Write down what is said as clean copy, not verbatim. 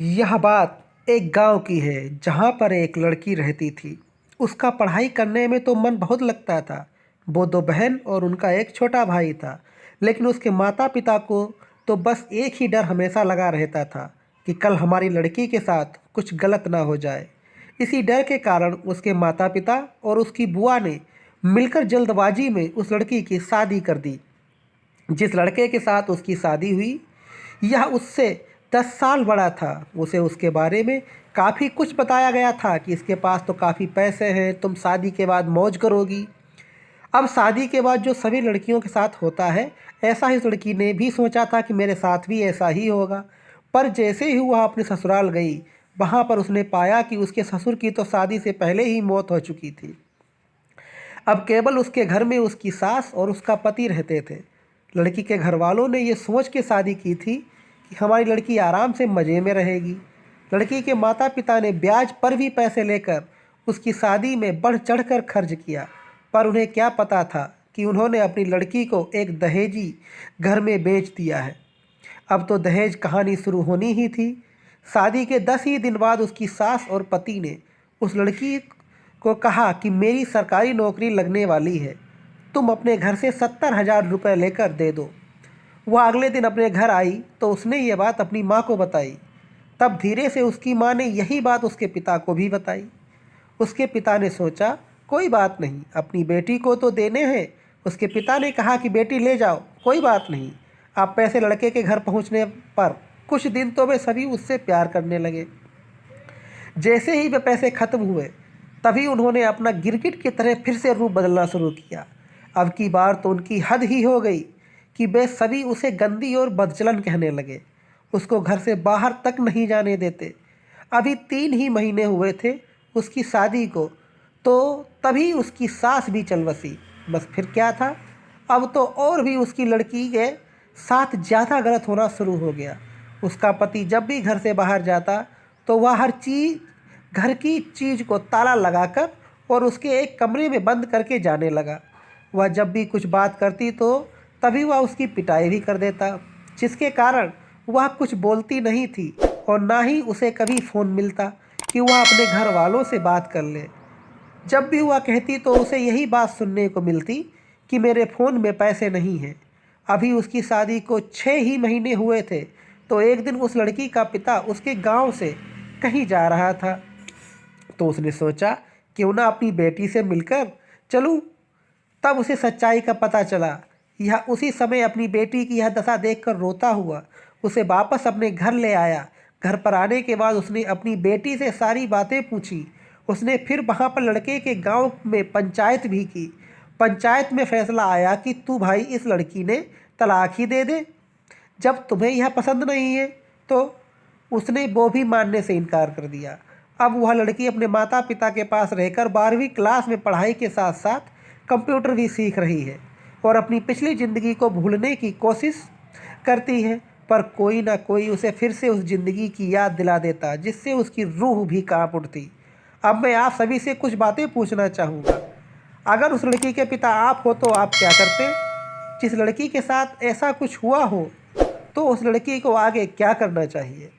यह बात एक गांव की है जहां पर एक लड़की रहती थी। उसका पढ़ाई करने में तो मन बहुत लगता था। वो दो बहन और उनका एक छोटा भाई था। लेकिन उसके माता पिता को तो बस एक ही डर हमेशा लगा रहता था कि कल हमारी लड़की के साथ कुछ गलत ना हो जाए। इसी डर के कारण उसके माता पिता और उसकी बुआ ने मिलकर जल्दबाजी में उस लड़की की शादी कर दी। जिस लड़के के साथ उसकी शादी हुई, यह उससे 10 साल बड़ा था। उसे उसके बारे में काफ़ी कुछ बताया गया था कि इसके पास तो काफ़ी पैसे हैं, तुम शादी के बाद मौज करोगी। अब शादी के बाद जो सभी लड़कियों के साथ होता है, ऐसा ही उस लड़की ने भी सोचा था कि मेरे साथ भी ऐसा ही होगा। पर जैसे ही वह अपने ससुराल गई, वहाँ पर उसने पाया कि उसके ससुर की तो शादी से पहले ही मौत हो चुकी थी। अब केवल उसके घर में उसकी सास और उसका पति रहते थे। लड़की के घर वालों ने ये सोच के शादी की थी कि हमारी लड़की आराम से मज़े में रहेगी। लड़की के माता पिता ने ब्याज पर भी पैसे लेकर उसकी शादी में बढ़ चढ़ कर खर्च किया। पर उन्हें क्या पता था कि उन्होंने अपनी लड़की को एक दहेजी घर में बेच दिया है। अब तो दहेज कहानी शुरू होनी ही थी। शादी के 10 ही दिन बाद उसकी सास और पति ने उस लड़की को कहा कि मेरी सरकारी नौकरी लगने वाली है, तुम अपने घर से 70,000 रुपये लेकर दे दो। वह अगले दिन अपने घर आई तो उसने ये बात अपनी माँ को बताई। तब धीरे से उसकी माँ ने यही बात उसके पिता को भी बताई। उसके पिता ने सोचा कोई बात नहीं, अपनी बेटी को तो देने हैं। उसके पिता ने कहा कि बेटी ले जाओ, कोई बात नहीं। आप पैसे लड़के के घर पहुंचने पर कुछ दिन तो वे सभी उससे प्यार करने लगे। जैसे ही वे पैसे खत्म हुए, तभी उन्होंने अपना गिरगिट की तरह फिर से रूप बदलना शुरू किया। अब की बार तो उनकी हद ही हो गई कि वे सभी उसे गंदी और बदचलन कहने लगे। उसको घर से बाहर तक नहीं जाने देते। अभी 3 ही महीने हुए थे उसकी शादी को, तो तभी उसकी सास भी चल बसी। बस फिर क्या था, अब तो और भी उसकी लड़की के साथ ज़्यादा गलत होना शुरू हो गया। उसका पति जब भी घर से बाहर जाता तो वह हर चीज़, घर की चीज़ को ताला लगाकर और उसके एक कमरे में बंद करके जाने लगा। वह जब भी कुछ बात करती तो तभी वह उसकी पिटाई भी कर देता, जिसके कारण वह कुछ बोलती नहीं थी और ना ही उसे कभी फ़ोन मिलता कि वह अपने घर वालों से बात कर ले। जब भी वह कहती तो उसे यही बात सुनने को मिलती कि मेरे फ़ोन में पैसे नहीं हैं। अभी उसकी शादी को 6 ही महीने हुए थे, तो एक दिन उस लड़की का पिता उसके गांव से कहीं जा रहा था, तो उसने सोचा क्यों ना अपनी बेटी से मिलकर चलूं। तब उसे सच्चाई का पता चला। यह उसी समय अपनी बेटी की यह दशा देखकर रोता हुआ उसे वापस अपने घर ले आया। घर पर आने के बाद उसने अपनी बेटी से सारी बातें पूछी। उसने फिर वहाँ पर लड़के के गांव में पंचायत भी की। पंचायत में फैसला आया कि तू भाई इस लड़की ने तलाक ही दे दे। जब तुम्हें यह पसंद नहीं है तो उसने वो भी मानने से इनकार कर दिया। अब वह लड़की अपने माता पिता के पास रहकर 12वीं क्लास में पढ़ाई के साथ साथ कंप्यूटर भी सीख रही है और अपनी पिछली ज़िंदगी को भूलने की कोशिश करती है। पर कोई ना कोई उसे फिर से उस ज़िंदगी की याद दिला देता, जिससे उसकी रूह भी कांप उठती। अब मैं आप सभी से कुछ बातें पूछना चाहूँगा। अगर उस लड़की के पिता आप हो तो आप क्या करते? जिस लड़की के साथ ऐसा कुछ हुआ हो तो उस लड़की को आगे क्या करना चाहिए?